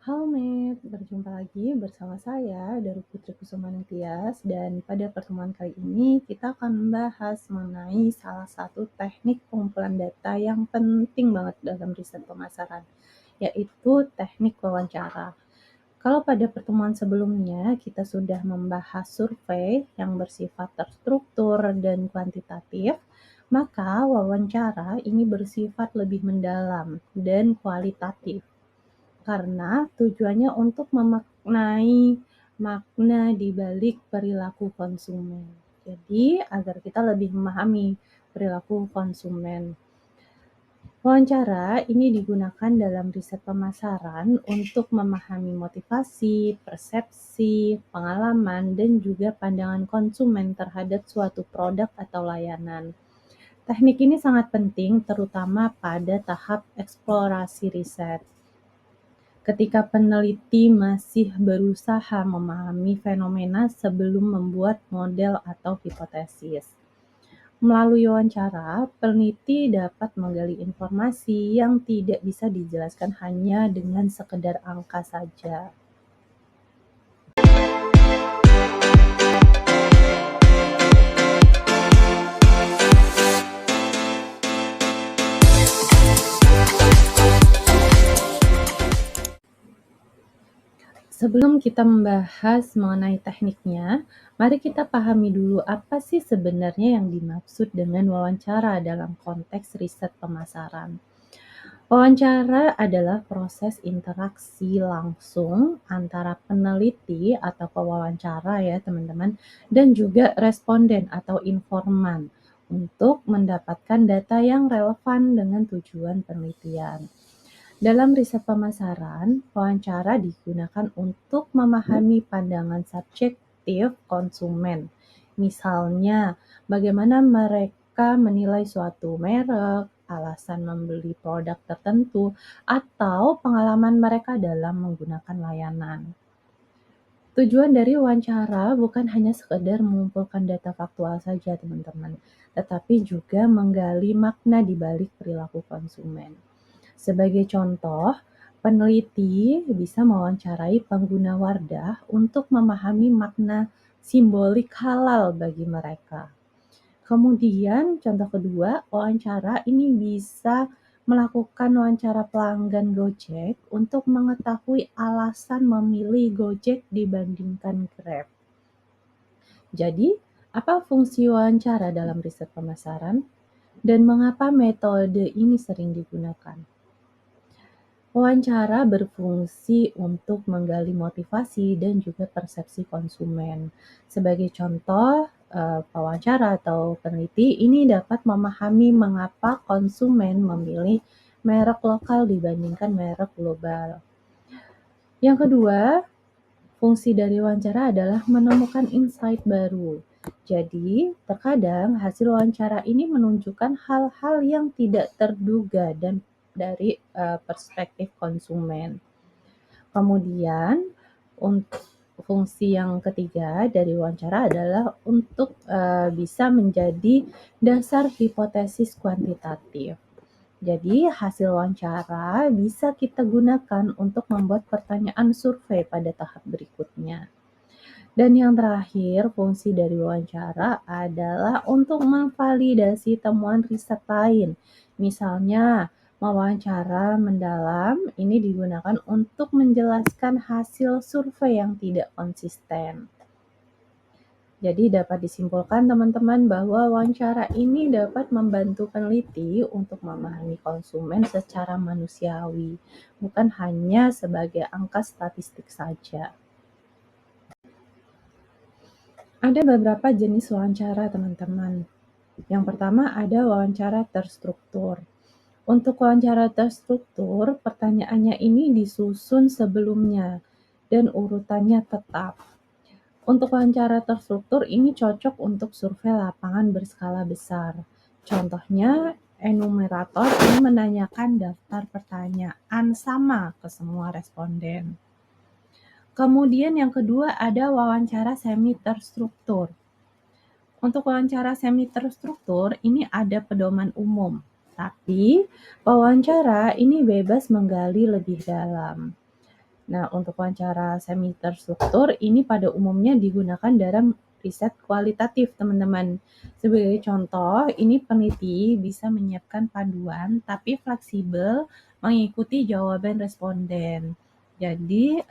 Halo Met, berjumpa lagi bersama saya dari Putri Kusumaningtyas dan pada pertemuan kali ini kita akan membahas mengenai salah satu teknik pengumpulan data yang penting banget dalam riset pemasaran, yaitu teknik wawancara. Kalau pada pertemuan sebelumnya kita sudah membahas survei yang bersifat terstruktur dan kuantitatif, maka wawancara ini bersifat lebih mendalam dan kualitatif karena tujuannya untuk memaknai makna di balik perilaku konsumen. Jadi, agar kita lebih memahami perilaku konsumen. Wawancara ini digunakan dalam riset pemasaran untuk memahami motivasi, persepsi, pengalaman, dan juga pandangan konsumen terhadap suatu produk atau layanan. Teknik ini sangat penting terutama pada tahap eksplorasi riset. Ketika peneliti masih berusaha memahami fenomena sebelum membuat model atau hipotesis. Melalui wawancara, peneliti dapat menggali informasi yang tidak bisa dijelaskan hanya dengan sekedar angka saja. Sebelum kita membahas mengenai tekniknya, mari kita pahami dulu apa sih sebenarnya yang dimaksud dengan wawancara dalam konteks riset pemasaran. Wawancara adalah proses interaksi langsung antara peneliti atau pewawancara ya teman-teman, dan juga responden atau informan untuk mendapatkan data yang relevan dengan tujuan penelitian. Dalam riset pemasaran, wawancara digunakan untuk memahami pandangan subjektif konsumen. Misalnya, bagaimana mereka menilai suatu merek, alasan membeli produk tertentu, atau pengalaman mereka dalam menggunakan layanan. Tujuan dari wawancara bukan hanya sekedar mengumpulkan data faktual saja, teman-teman, tetapi juga menggali makna di balik perilaku konsumen. Sebagai contoh, peneliti bisa mewawancarai pengguna Wardah untuk memahami makna simbolik halal bagi mereka. Kemudian contoh kedua, wawancara ini bisa melakukan wawancara pelanggan Gojek untuk mengetahui alasan memilih Gojek dibandingkan Grab. Jadi, apa fungsi wawancara dalam riset pemasaran dan mengapa metode ini sering digunakan? Wawancara berfungsi untuk menggali motivasi dan juga persepsi konsumen. Sebagai contoh, pewawancara atau peneliti ini dapat memahami mengapa konsumen memilih merek lokal dibandingkan merek global. Yang kedua, fungsi dari wawancara adalah menemukan insight baru. Jadi, terkadang hasil wawancara ini menunjukkan hal-hal yang tidak terduga dan dari perspektif konsumen. Kemudian, untuk fungsi yang ketiga dari wawancara adalah untuk bisa menjadi dasar hipotesis kuantitatif. Jadi, hasil wawancara bisa kita gunakan untuk membuat pertanyaan survei pada tahap berikutnya. Dan yang terakhir, fungsi dari wawancara adalah untuk memvalidasi temuan riset lain. Misalnya, wawancara mendalam ini digunakan untuk menjelaskan hasil survei yang tidak konsisten. Jadi dapat disimpulkan teman-teman bahwa wawancara ini dapat membantu peneliti untuk memahami konsumen secara manusiawi, bukan hanya sebagai angka statistik saja. Ada beberapa jenis wawancara, teman-teman. Yang pertama ada wawancara terstruktur. Untuk wawancara terstruktur, pertanyaannya ini disusun sebelumnya dan urutannya tetap. Untuk wawancara terstruktur ini cocok untuk survei lapangan berskala besar. Contohnya, enumerator ini menanyakan daftar pertanyaan sama ke semua responden. Kemudian yang kedua ada wawancara semi terstruktur. Untuk wawancara semi terstruktur ini ada pedoman umum, tapi wawancara ini bebas menggali lebih dalam. Nah, untuk wawancara semi terstruktur ini pada umumnya digunakan dalam riset kualitatif, teman-teman. Sebagai contoh, ini peneliti bisa menyiapkan panduan tapi fleksibel mengikuti jawaban responden. Jadi,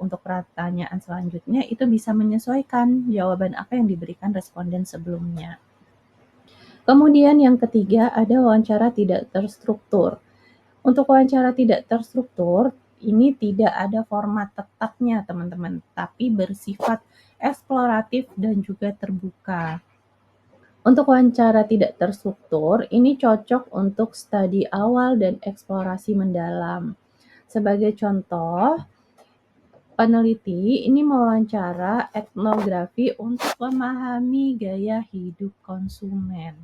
untuk pertanyaan selanjutnya itu bisa menyesuaikan jawaban apa yang diberikan responden sebelumnya. Kemudian yang ketiga ada wawancara tidak terstruktur. Untuk wawancara tidak terstruktur, ini tidak ada format tetapnya teman-teman, tapi bersifat eksploratif dan juga terbuka. Untuk wawancara tidak terstruktur, ini cocok untuk studi awal dan eksplorasi mendalam. Sebagai contoh, peneliti ini mewawancara etnografi untuk memahami gaya hidup konsumen.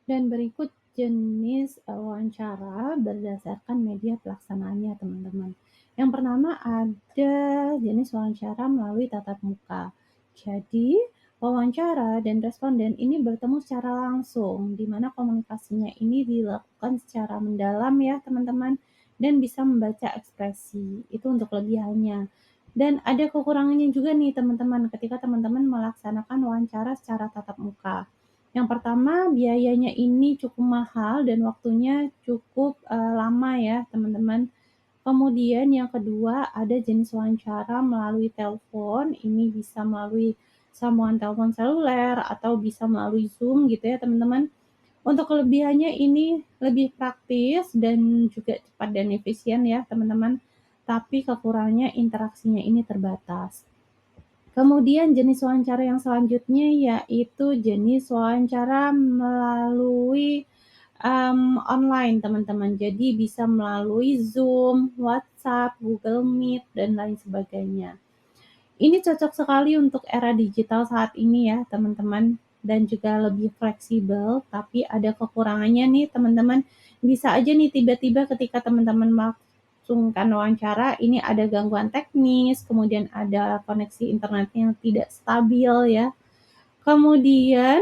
Dan berikut jenis wawancara berdasarkan media pelaksanaannya, teman-teman. Yang pertama ada jenis wawancara melalui tatap muka. Jadi, wawancara dan responden ini bertemu secara langsung, di mana komunikasinya ini dilakukan secara mendalam ya, teman-teman, dan bisa membaca ekspresi. Itu untuk kelebihannya. Dan ada kekurangannya juga nih, teman-teman, ketika teman-teman melaksanakan wawancara secara tatap muka. Yang pertama, biayanya ini cukup mahal dan waktunya cukup, lama ya, teman-teman. Kemudian yang kedua, ada jenis wawancara melalui telepon, ini bisa melalui sambungan telepon seluler atau bisa melalui Zoom gitu ya, teman-teman. Untuk kelebihannya ini lebih praktis dan juga cepat dan efisien ya, teman-teman. Tapi kekurangannya interaksinya ini terbatas. Kemudian jenis wawancara yang selanjutnya yaitu jenis wawancara melalui, online teman-teman. Jadi bisa melalui Zoom, WhatsApp, Google Meet, dan lain sebagainya. Ini cocok sekali untuk era digital saat ini ya teman-teman, dan juga lebih fleksibel, tapi ada kekurangannya nih teman-teman. Bisa aja nih tiba-tiba ketika teman-teman melangsungkan wawancara, ini ada gangguan teknis, kemudian ada koneksi internet yang tidak stabil ya. Kemudian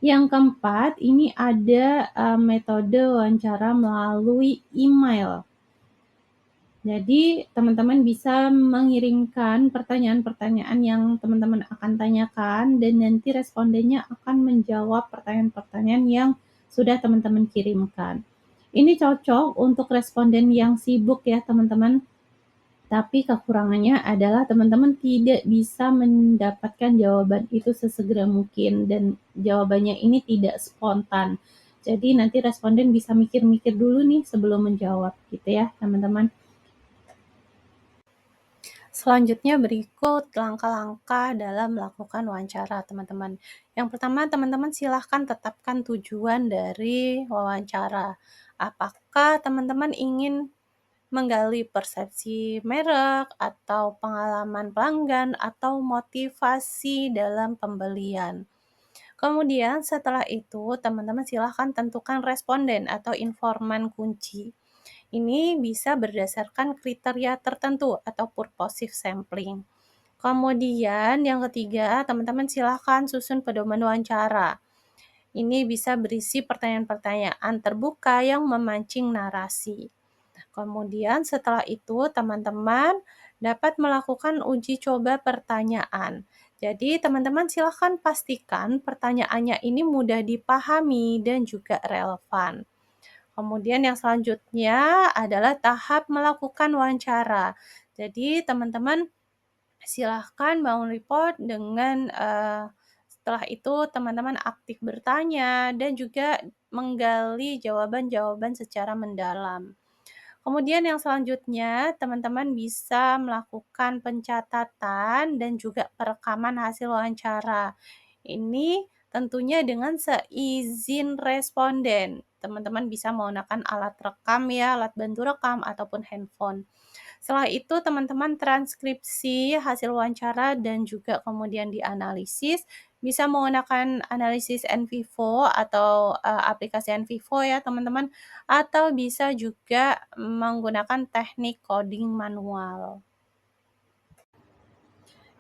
yang keempat, ini ada metode wawancara melalui email. Jadi teman-teman bisa mengirimkan pertanyaan-pertanyaan yang teman-teman akan tanyakan dan nanti respondennya akan menjawab pertanyaan-pertanyaan yang sudah teman-teman kirimkan. Ini cocok untuk responden yang sibuk ya teman-teman, tapi kekurangannya adalah teman-teman tidak bisa mendapatkan jawaban itu sesegera mungkin dan jawabannya ini tidak spontan. Jadi nanti responden bisa mikir-mikir dulu nih sebelum menjawab gitu ya teman-teman. Selanjutnya berikut langkah-langkah dalam melakukan wawancara, teman-teman. Yang pertama, teman-teman silahkan tetapkan tujuan dari wawancara. Apakah teman-teman ingin menggali persepsi merek, atau pengalaman pelanggan, atau motivasi dalam pembelian. Kemudian setelah itu, teman-teman silahkan tentukan responden atau informan kunci. Ini bisa berdasarkan kriteria tertentu atau purposive sampling. Kemudian yang ketiga, teman-teman silakan susun pedoman wawancara. Ini bisa berisi pertanyaan-pertanyaan terbuka yang memancing narasi. Kemudian setelah itu, teman-teman dapat melakukan uji coba pertanyaan. Jadi, teman-teman silakan pastikan pertanyaannya ini mudah dipahami dan juga relevan. Kemudian yang selanjutnya adalah tahap melakukan wawancara. Jadi teman-teman silahkan bangun report dengan setelah itu teman-teman aktif bertanya dan juga menggali jawaban-jawaban secara mendalam. Kemudian yang selanjutnya teman-teman bisa melakukan pencatatan dan juga perekaman hasil wawancara. Ini tentunya dengan seizin responden. Teman-teman bisa menggunakan alat rekam ya, alat bantu rekam ataupun handphone. Setelah itu teman-teman transkripsi hasil wawancara dan juga kemudian dianalisis. Bisa menggunakan analisis NVivo atau aplikasi NVivo ya teman-teman, atau bisa juga menggunakan teknik coding manual.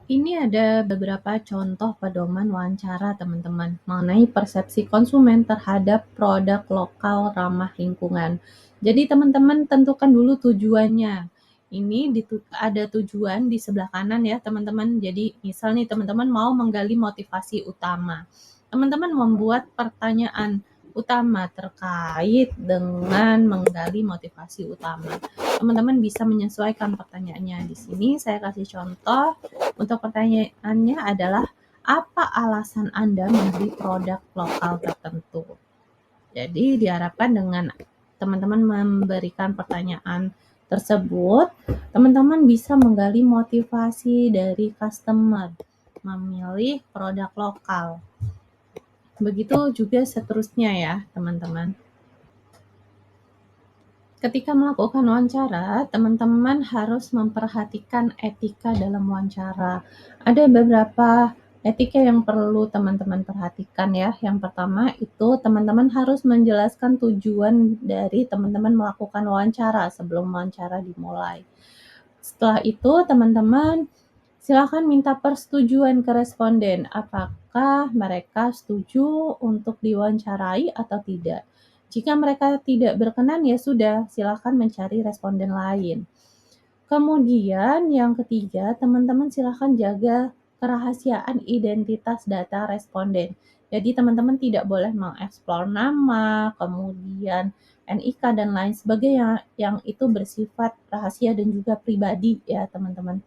Ini ada beberapa contoh pedoman wawancara teman-teman mengenai persepsi konsumen terhadap produk lokal ramah lingkungan. Jadi teman-teman tentukan dulu tujuannya. Ini ada tujuan di sebelah kanan ya teman-teman. Jadi misal nih teman-teman mau menggali motivasi utama. Teman-teman membuat pertanyaan utama terkait dengan menggali motivasi utama. Teman-teman bisa menyesuaikan pertanyaannya. Di sini saya kasih contoh. Untuk pertanyaannya adalah, apa alasan Anda membeli produk lokal tertentu? Jadi diharapkan dengan teman-teman memberikan pertanyaan tersebut, teman-teman bisa menggali motivasi dari customer memilih produk lokal. Begitu juga seterusnya ya, teman-teman. Ketika melakukan wawancara, teman-teman harus memperhatikan etika dalam wawancara. Ada beberapa etika yang perlu teman-teman perhatikan ya. Yang pertama itu teman-teman harus menjelaskan tujuan dari teman-teman melakukan wawancara sebelum wawancara dimulai. Setelah itu teman-teman silakan minta persetujuan ke responden. Apakah mereka setuju untuk diwawancarai atau tidak? Jika mereka tidak berkenan, ya sudah, silakan mencari responden lain. Kemudian yang ketiga, teman-teman silakan jaga kerahasiaan identitas data responden. Jadi teman-teman tidak boleh mengeksplor nama, kemudian NIK dan lain sebagainya yang itu bersifat rahasia dan juga pribadi ya teman-teman.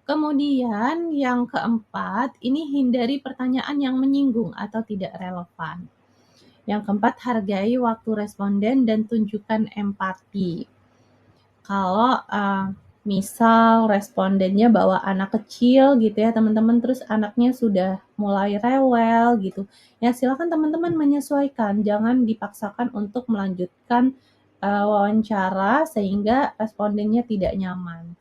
Kemudian yang keempat, ini hindari pertanyaan yang menyinggung atau tidak relevan. Yang keempat, hargai waktu responden dan tunjukkan empati. Kalau misal respondennya bawa anak kecil gitu ya teman-teman, terus anaknya sudah mulai rewel gitu, ya silakan teman-teman menyesuaikan, jangan dipaksakan untuk melanjutkan wawancara sehingga respondennya tidak nyaman.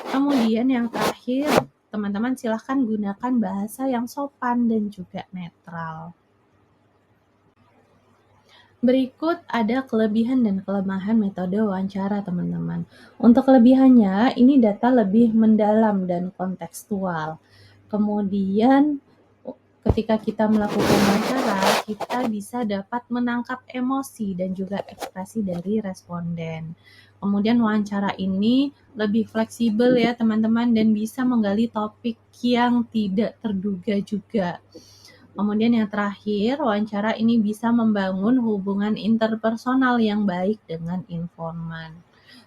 Kemudian yang terakhir, teman-teman silakan gunakan bahasa yang sopan dan juga netral. Berikut ada kelebihan dan kelemahan metode wawancara, teman-teman. Untuk kelebihannya, ini data lebih mendalam dan kontekstual. Kemudian, ketika kita melakukan wawancara, kita bisa dapat menangkap emosi dan juga ekspresi dari responden. Kemudian wawancara ini lebih fleksibel ya teman-teman dan bisa menggali topik yang tidak terduga juga. Kemudian yang terakhir, wawancara ini bisa membangun hubungan interpersonal yang baik dengan informan.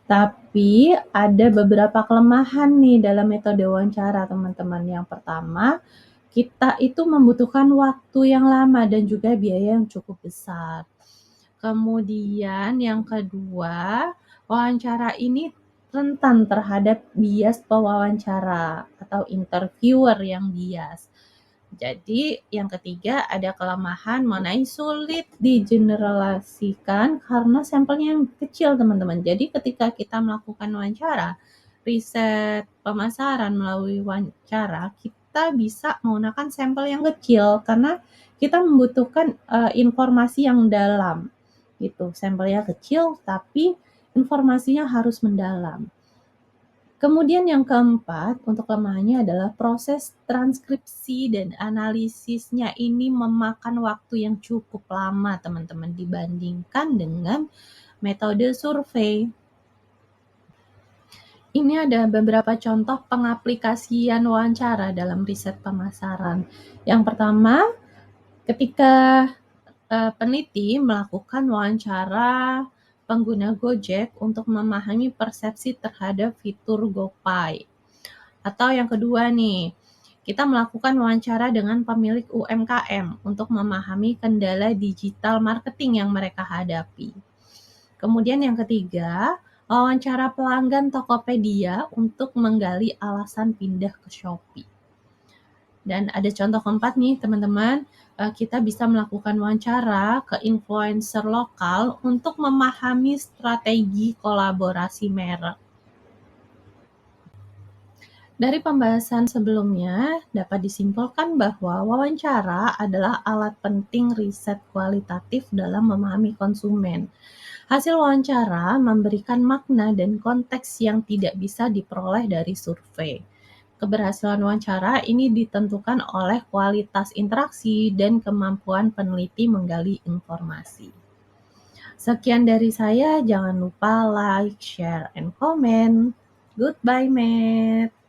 Tapi ada beberapa kelemahan nih dalam metode wawancara, teman-teman. Yang pertama, kita itu membutuhkan waktu yang lama dan juga biaya yang cukup besar. Kemudian yang kedua, wawancara ini rentan terhadap bias pewawancara atau interviewer yang bias. Jadi yang ketiga ada kelemahan mengenai sulit digeneralisasikan karena sampelnya yang kecil teman-teman. Jadi ketika kita melakukan wawancara, riset pemasaran melalui wawancara, kita bisa menggunakan sampel yang kecil karena kita membutuhkan informasi yang dalam. Gitu. Sampelnya kecil tapi informasinya harus mendalam. Kemudian yang keempat, untuk kelemahannya adalah proses transkripsi dan analisisnya ini memakan waktu yang cukup lama, teman-teman, dibandingkan dengan metode survei. Ini ada beberapa contoh pengaplikasian wawancara dalam riset pemasaran. Yang pertama, ketika peneliti melakukan wawancara pengguna Gojek untuk memahami persepsi terhadap fitur GoPay. Atau yang kedua nih, kita melakukan wawancara dengan pemilik UMKM untuk memahami kendala digital marketing yang mereka hadapi. Kemudian yang ketiga, wawancara pelanggan Tokopedia untuk menggali alasan pindah ke Shopee. Dan ada contoh keempat nih teman-teman, kita bisa melakukan wawancara ke influencer lokal untuk memahami strategi kolaborasi merek. Dari pembahasan sebelumnya, dapat disimpulkan bahwa wawancara adalah alat penting riset kualitatif dalam memahami konsumen. Hasil wawancara memberikan makna dan konteks yang tidak bisa diperoleh dari survei. keberhasilan wawancara ini ditentukan oleh kualitas interaksi dan kemampuan peneliti menggali informasi. Sekian dari saya, jangan lupa like, share, and comment. Goodbye, Matt.